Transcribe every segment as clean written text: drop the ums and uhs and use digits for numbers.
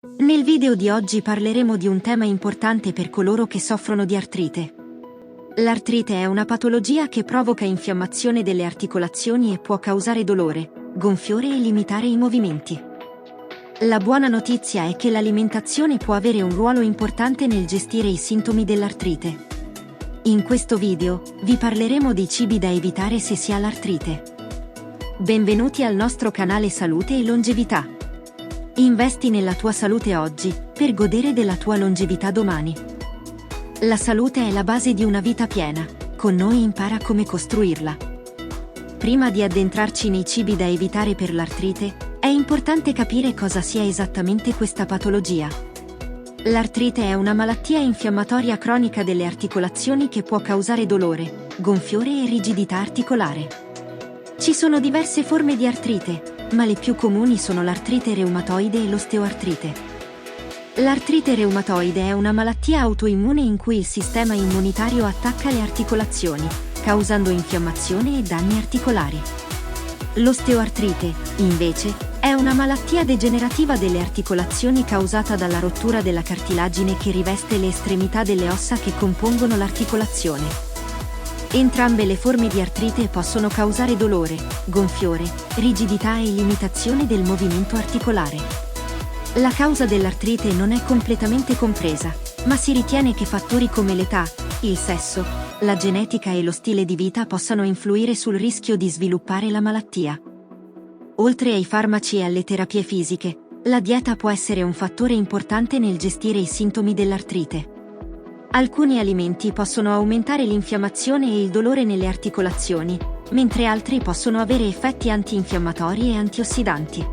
Nel video di oggi parleremo di un tema importante per coloro che soffrono di artrite. L'artrite è una patologia che provoca infiammazione delle articolazioni e può causare dolore, gonfiore e limitare i movimenti. La buona notizia è che l'alimentazione può avere un ruolo importante nel gestire i sintomi dell'artrite. In questo video, vi parleremo dei cibi da evitare se si ha l'artrite. Benvenuti al nostro canale Salute e Longevità. Investi nella tua salute oggi, per godere della tua longevità domani. La salute è la base di una vita piena, con noi impara come costruirla. Prima di addentrarci nei cibi da evitare per l'artrite, è importante capire cosa sia esattamente questa patologia. L'artrite è una malattia infiammatoria cronica delle articolazioni che può causare dolore, gonfiore e rigidità articolare. Ci sono diverse forme di artrite, ma le più comuni sono l'artrite reumatoide e l'osteoartrite. L'artrite reumatoide è una malattia autoimmune in cui il sistema immunitario attacca le articolazioni, causando infiammazione e danni articolari. L'osteoartrite, invece, è una malattia degenerativa delle articolazioni causata dalla rottura della cartilagine che riveste le estremità delle ossa che compongono l'articolazione. Entrambe le forme di artrite possono causare dolore, gonfiore, rigidità e limitazione del movimento articolare. La causa dell'artrite non è completamente compresa, ma si ritiene che fattori come l'età, il sesso, la genetica e lo stile di vita possano influire sul rischio di sviluppare la malattia. Oltre ai farmaci e alle terapie fisiche, la dieta può essere un fattore importante nel gestire i sintomi dell'artrite. Alcuni alimenti possono aumentare l'infiammazione e il dolore nelle articolazioni, mentre altri possono avere effetti antinfiammatori e antiossidanti.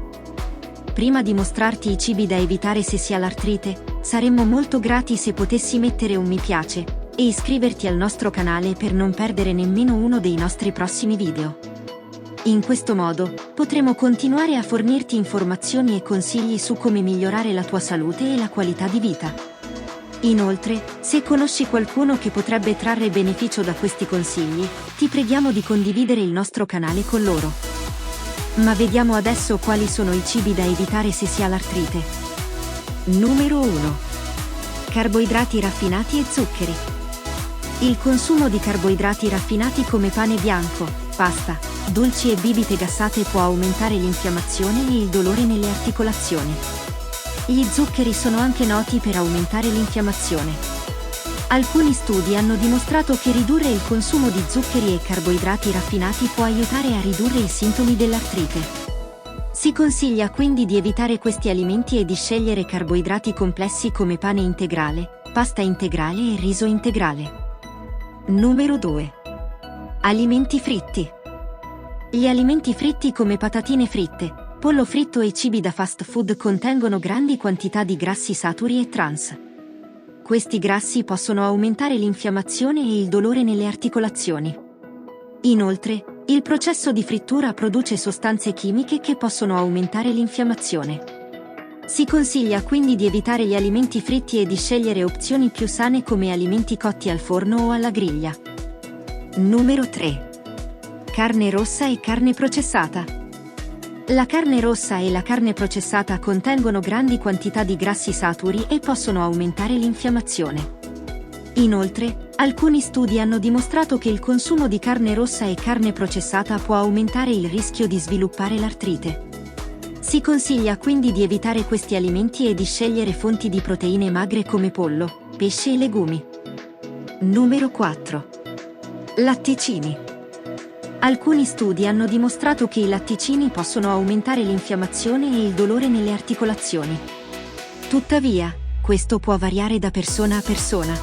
Prima di mostrarti i cibi da evitare se si ha l'artrite, saremmo molto grati se potessi mettere un mi piace e iscriverti al nostro canale per non perdere nemmeno uno dei nostri prossimi video. In questo modo, potremo continuare a fornirti informazioni e consigli su come migliorare la tua salute e la qualità di vita. Inoltre, se conosci qualcuno che potrebbe trarre beneficio da questi consigli, ti preghiamo di condividere il nostro canale con loro. Ma vediamo adesso quali sono i cibi da evitare se si ha l'artrite. Numero 1. Carboidrati raffinati e zuccheri. Il consumo di carboidrati raffinati come pane bianco, pasta, dolci e bibite gassate può aumentare l'infiammazione e il dolore nelle articolazioni. Gli zuccheri sono anche noti per aumentare l'infiammazione. Alcuni studi hanno dimostrato che ridurre il consumo di zuccheri e carboidrati raffinati può aiutare a ridurre i sintomi dell'artrite. Si consiglia quindi di evitare questi alimenti e di scegliere carboidrati complessi come pane integrale, pasta integrale e riso integrale. Numero 2. Alimenti fritti. Gli alimenti fritti come patatine fritte, pollo fritto e cibi da fast food contengono grandi quantità di grassi saturi e trans. Questi grassi possono aumentare l'infiammazione e il dolore nelle articolazioni. Inoltre, il processo di frittura produce sostanze chimiche che possono aumentare l'infiammazione. Si consiglia quindi di evitare gli alimenti fritti e di scegliere opzioni più sane come alimenti cotti al forno o alla griglia. Numero 3. Carne rossa e carne processata. La carne rossa e la carne processata contengono grandi quantità di grassi saturi e possono aumentare l'infiammazione. Inoltre, alcuni studi hanno dimostrato che il consumo di carne rossa e carne processata può aumentare il rischio di sviluppare l'artrite. Si consiglia quindi di evitare questi alimenti e di scegliere fonti di proteine magre come pollo, pesce e legumi. Numero 4. Latticini. Alcuni studi hanno dimostrato che i latticini possono aumentare l'infiammazione e il dolore nelle articolazioni. Tuttavia, questo può variare da persona a persona.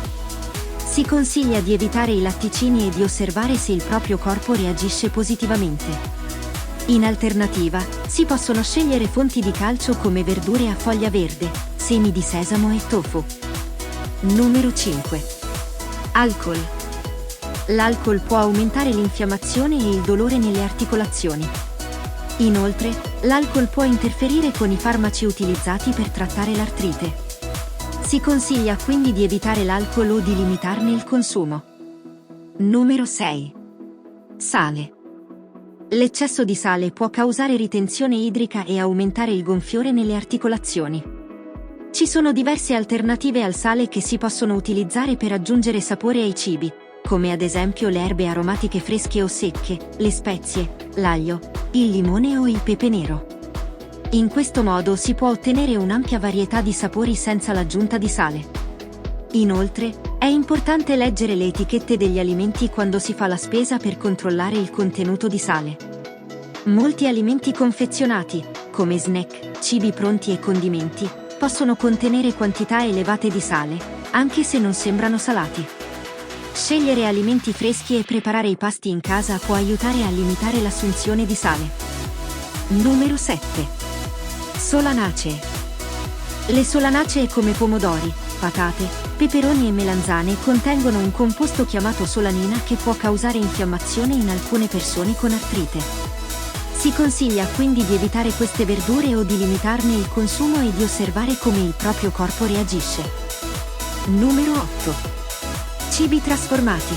Si consiglia di evitare i latticini e di osservare se il proprio corpo reagisce positivamente. In alternativa, si possono scegliere fonti di calcio come verdure a foglia verde, semi di sesamo e tofu. Numero 5. Alcol. L'alcol può aumentare l'infiammazione e il dolore nelle articolazioni. Inoltre, l'alcol può interferire con i farmaci utilizzati per trattare l'artrite. Si consiglia quindi di evitare l'alcol o di limitarne il consumo. Numero 6. Sale. L'eccesso di sale può causare ritenzione idrica e aumentare il gonfiore nelle articolazioni. Ci sono diverse alternative al sale che si possono utilizzare per aggiungere sapore ai cibi, come ad esempio le erbe aromatiche fresche o secche, le spezie, l'aglio, il limone o il pepe nero. In questo modo si può ottenere un'ampia varietà di sapori senza l'aggiunta di sale. Inoltre, è importante leggere le etichette degli alimenti quando si fa la spesa per controllare il contenuto di sale. Molti alimenti confezionati, come snack, cibi pronti e condimenti, possono contenere quantità elevate di sale, anche se non sembrano salati. Scegliere alimenti freschi e preparare i pasti in casa può aiutare a limitare l'assunzione di sale. Numero 7. Solanacee. Le solanacee come pomodori, patate, peperoni e melanzane contengono un composto chiamato solanina che può causare infiammazione in alcune persone con artrite. Si consiglia quindi di evitare queste verdure o di limitarne il consumo e di osservare come il proprio corpo reagisce. Numero 8. Cibi trasformati.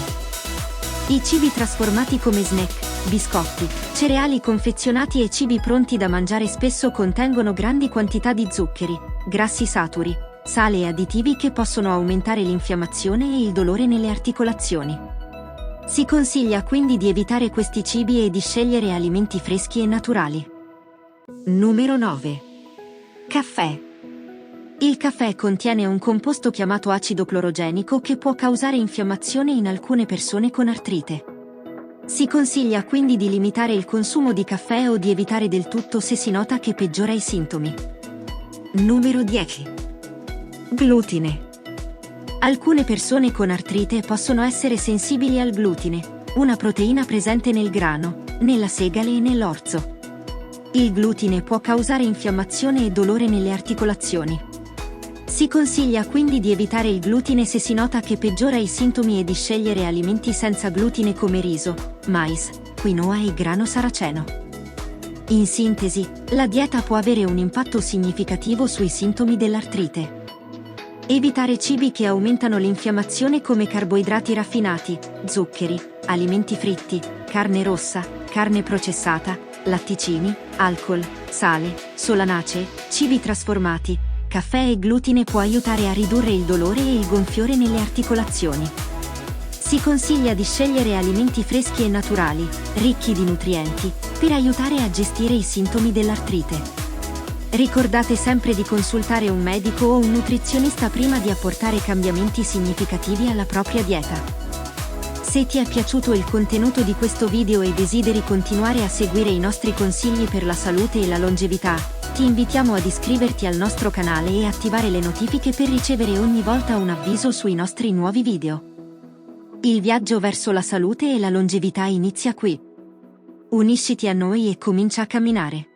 I cibi trasformati come snack, biscotti, cereali confezionati e cibi pronti da mangiare spesso contengono grandi quantità di zuccheri, grassi saturi, sale e additivi che possono aumentare l'infiammazione e il dolore nelle articolazioni. Si consiglia quindi di evitare questi cibi e di scegliere alimenti freschi e naturali. Numero 9. Caffè. Il caffè contiene un composto chiamato acido clorogenico che può causare infiammazione in alcune persone con artrite. Si consiglia quindi di limitare il consumo di caffè o di evitare del tutto se si nota che peggiora i sintomi. Numero 10. Glutine. Alcune persone con artrite possono essere sensibili al glutine, una proteina presente nel grano, nella segale e nell'orzo. Il glutine può causare infiammazione e dolore nelle articolazioni. Si consiglia quindi di evitare il glutine se si nota che peggiora i sintomi e di scegliere alimenti senza glutine come riso, mais, quinoa e grano saraceno. In sintesi, la dieta può avere un impatto significativo sui sintomi dell'artrite. Evitare cibi che aumentano l'infiammazione come carboidrati raffinati, zuccheri, alimenti fritti, carne rossa, carne processata, latticini, alcol, sale, solanacee, cibi trasformati, caffè e glutine può aiutare a ridurre il dolore e il gonfiore nelle articolazioni. Si consiglia di scegliere alimenti freschi e naturali, ricchi di nutrienti, per aiutare a gestire i sintomi dell'artrite. Ricordate sempre di consultare un medico o un nutrizionista prima di apportare cambiamenti significativi alla propria dieta. Se ti è piaciuto il contenuto di questo video e desideri continuare a seguire i nostri consigli per la salute e la longevità, ti invitiamo ad iscriverti al nostro canale e attivare le notifiche per ricevere ogni volta un avviso sui nostri nuovi video. Il viaggio verso la salute e la longevità inizia qui. Unisciti a noi e comincia a camminare.